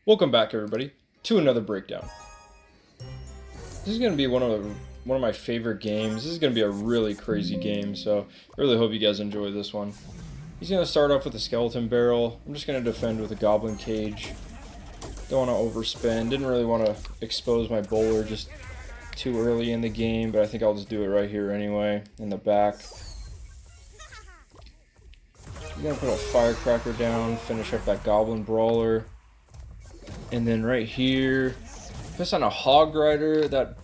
Welcome back, everybody, to another breakdown. This is going to be one of my favorite games. This is going to be a really crazy game, so I really hope you guys enjoy this one. He's going to start off with a skeleton barrel. I'm just going to defend with a goblin cage. Don't want to overspend. Didn't really want to expose my bowler just too early in the game, but I think I'll just do it right here anyway, in the back. I'm going to put a firecracker down, finish up that goblin brawler. And then right here, puts on a hog rider. That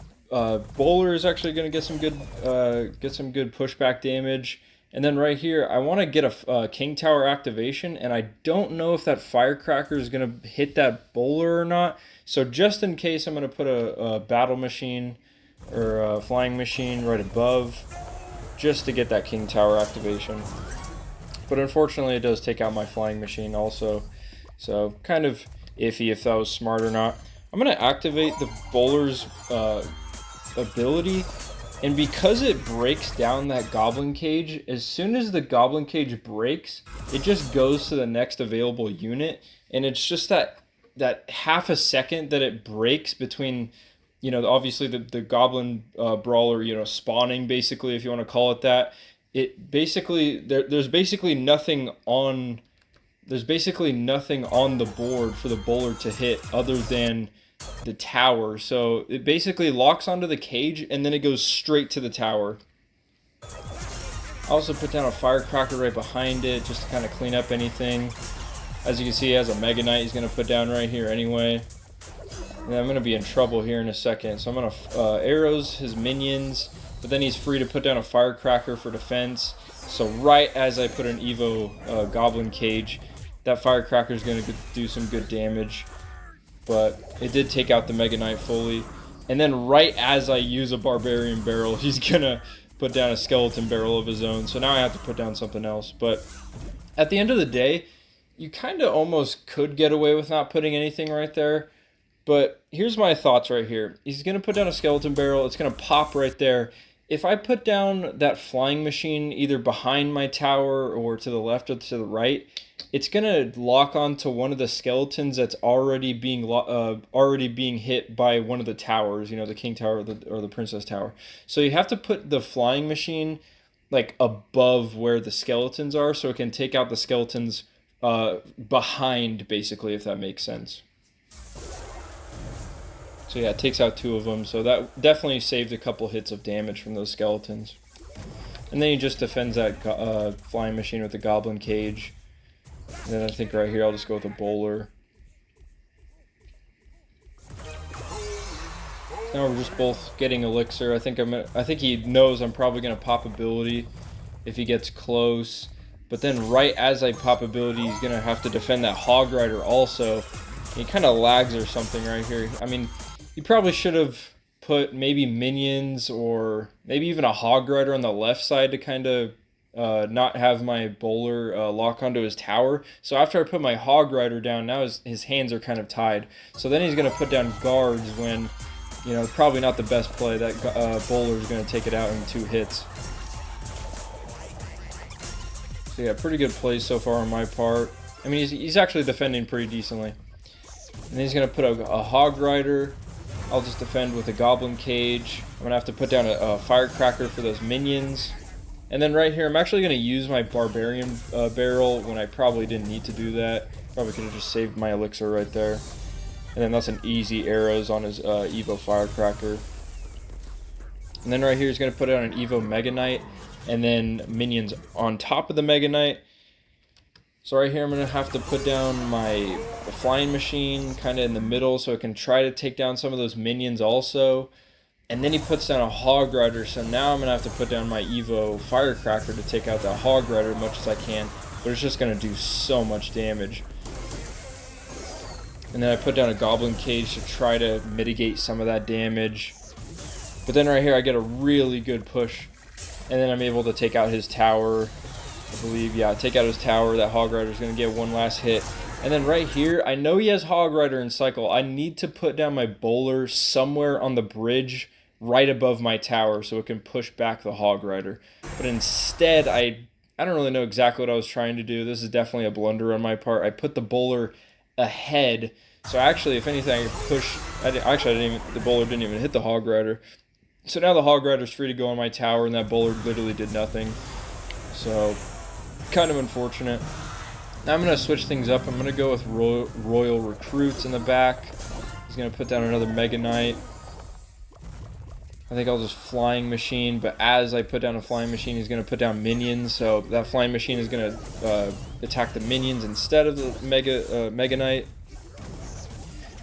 bowler is actually going to get some good pushback damage. And then right here, I want to get a king tower activation, and I don't know if that firecracker is going to hit that bowler or not. So just in case, I'm going to put a battle machine or a flying machine right above, just to get that king tower activation. But unfortunately, it does take out my flying machine also. So kind of iffy if that was smart or not. I'm going to activate the bowler's ability, and because it breaks down that goblin cage, as soon as the goblin cage breaks, it just goes to the next available unit, and it's just that half a second that it breaks between, obviously the goblin brawler, spawning, basically, if you want to call it that. It basically, there's basically nothing on the board for the bowler to hit other than the tower. So it basically locks onto the cage and then it goes straight to the tower. I also put down a firecracker right behind it just to kind of clean up anything. As you can see, he has a Mega Knight he's going to put down right here anyway. And I'm going to be in trouble here in a second. So I'm going to arrows his minions, but then he's free to put down a firecracker for defense. So right as I put an Evo goblin cage, that firecracker is going to do some good damage, but it did take out the Mega Knight fully. And then right as I use a barbarian barrel, he's going to put down a skeleton barrel of his own. So now I have to put down something else. But at the end of the day, you kind of almost could get away with not putting anything right there. But here's my thoughts right here. He's going to put down a skeleton barrel. It's going to pop right there. If I put down that flying machine either behind my tower or to the left or to the right, it's going to lock onto one of the skeletons that's already being hit by one of the towers, the king tower or the princess tower. So you have to put the flying machine like above where the skeletons are so it can take out the skeletons behind, basically, if that makes sense. So yeah, it takes out two of them, so that definitely saved a couple hits of damage from those skeletons. And then he just defends that flying machine with the goblin cage. And then I think right here I'll just go with a bowler. Now we're just both getting elixir. I think he knows I'm probably gonna pop ability if he gets close. But then right as I pop ability, he's gonna have to defend that hog rider also. He kind of lags or something right here. I mean, you probably should have put maybe minions or maybe even a hog rider on the left side to kind of not have my bowler lock onto his tower. So after I put my hog rider down, now his hands are kind of tied. So then he's going to put down guards when, probably not the best play. That bowler is going to take it out in 2 hits. So yeah, pretty good plays so far on my part. I mean, he's actually defending pretty decently. And then he's going to put a hog rider. I'll just defend with a goblin cage. I'm going to have to put down a firecracker for those minions. And then right here, I'm actually going to use my barbarian barrel when I probably didn't need to do that. Probably could have just saved my elixir right there. And then that's an easy arrows on his Evo firecracker. And then right here, he's going to put down an Evo Mega Knight. And then minions on top of the Mega Knight. So right here, I'm going to have to put down my flying machine kind of in the middle so I can try to take down some of those minions also. And then he puts down a hog rider, so now I'm going to have to put down my Evo firecracker to take out that hog rider as much as I can. But it's just going to do so much damage. And then I put down a goblin cage to try to mitigate some of that damage. But then right here, I get a really good push. And then I'm able to take out his tower. I believe, yeah, take out his tower. That hog rider is going to get one last hit. And then right here, I know he has hog rider in cycle. I need to put down my bowler somewhere on the bridge right above my tower so it can push back the hog rider. But instead, I don't really know exactly what I was trying to do. This is definitely a blunder on my part. I put the bowler ahead. So actually, if anything, I could push. Actually, I didn't even, the bowler didn't even hit the Hog Rider. So now the Hog Rider's free to go on my tower, and that bowler literally did nothing. So, kind of unfortunate. Now I'm going to switch things up. I'm going to go with Royal Recruits in the back. He's going to put down another Mega Knight. I think I'll just Flying Machine, but as I put down a Flying Machine, he's going to put down minions. So that Flying Machine is going to attack the minions instead of the Mega Knight.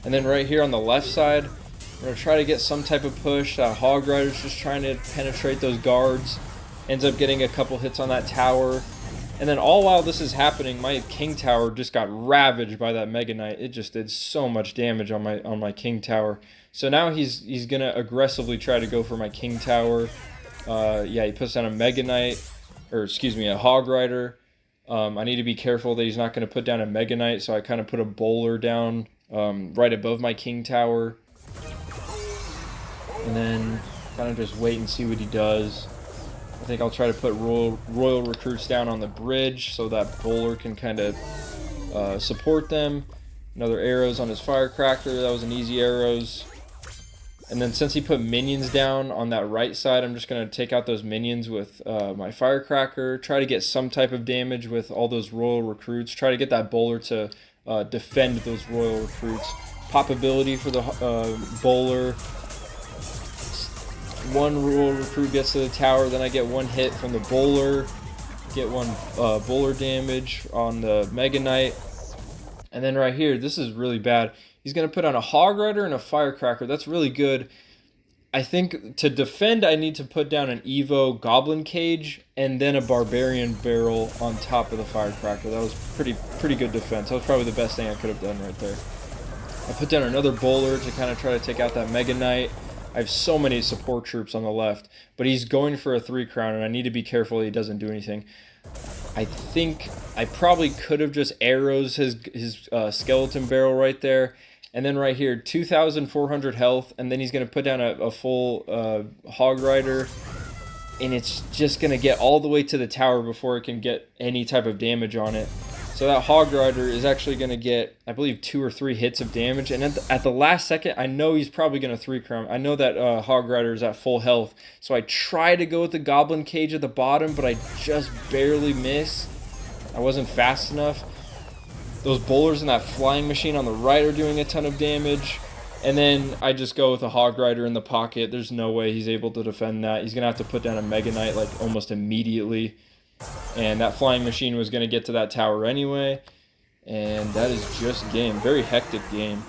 And then right here on the left side, I'm going to try to get some type of push. Hog Rider's just trying to penetrate those guards. Ends up getting a couple hits on that tower. And then all while this is happening, my King Tower just got ravaged by that Mega Knight. It just did so much damage on my King Tower. So now he's going to aggressively try to go for my King Tower. Yeah, he puts down a Mega Knight, or excuse me, a Hog Rider. I need to be careful that he's not going to put down a Mega Knight, so I kind of put a bowler down right above my King Tower. And then kind of just wait and see what he does. I think I'll try to put Royal Recruits down on the bridge so that bowler can kind of support them. Another arrows on his Firecracker. That was an easy arrows. And then since he put minions down on that right side, I'm just going to take out those minions with my Firecracker. Try to get some type of damage with all those Royal Recruits. Try to get that bowler to defend those Royal Recruits. Pop ability for the bowler. One Royal Recruit gets to the tower, then I get one hit from the bowler. Get one bowler damage on the Mega Knight. And then right here, this is really bad. He's going to put on a Hog Rider and a Firecracker. That's really good. I think to defend, I need to put down an Evo Goblin Cage and then a Barbarian Barrel on top of the Firecracker. That was pretty good defense. That was probably the best thing I could have done right there. I put down another bowler to kind of try to take out that Mega Knight. I have so many support troops on the left, but he's going for a 3-crown, and I need to be careful he doesn't do anything. I think I probably could have just arrows his skeleton barrel right there. And then right here, 2,400 health, and then he's going to put down a full Hog Rider, and it's just going to get all the way to the tower before it can get any type of damage on it. So that Hog Rider is actually going to get, I believe, 2 or 3 hits of damage, and at the last second, I know he's probably going to 3-crown. I know that Hog Rider is at full health, so I try to go with the Goblin Cage at the bottom, but I just barely miss. I wasn't fast enough. Those bowlers and that Flying Machine on the right are doing a ton of damage. And then I just go with a Hog Rider in the pocket. There's no way he's able to defend that. He's going to have to put down a Mega Knight like almost immediately. And that Flying Machine was going to get to that tower anyway. And that is just game. Very hectic game.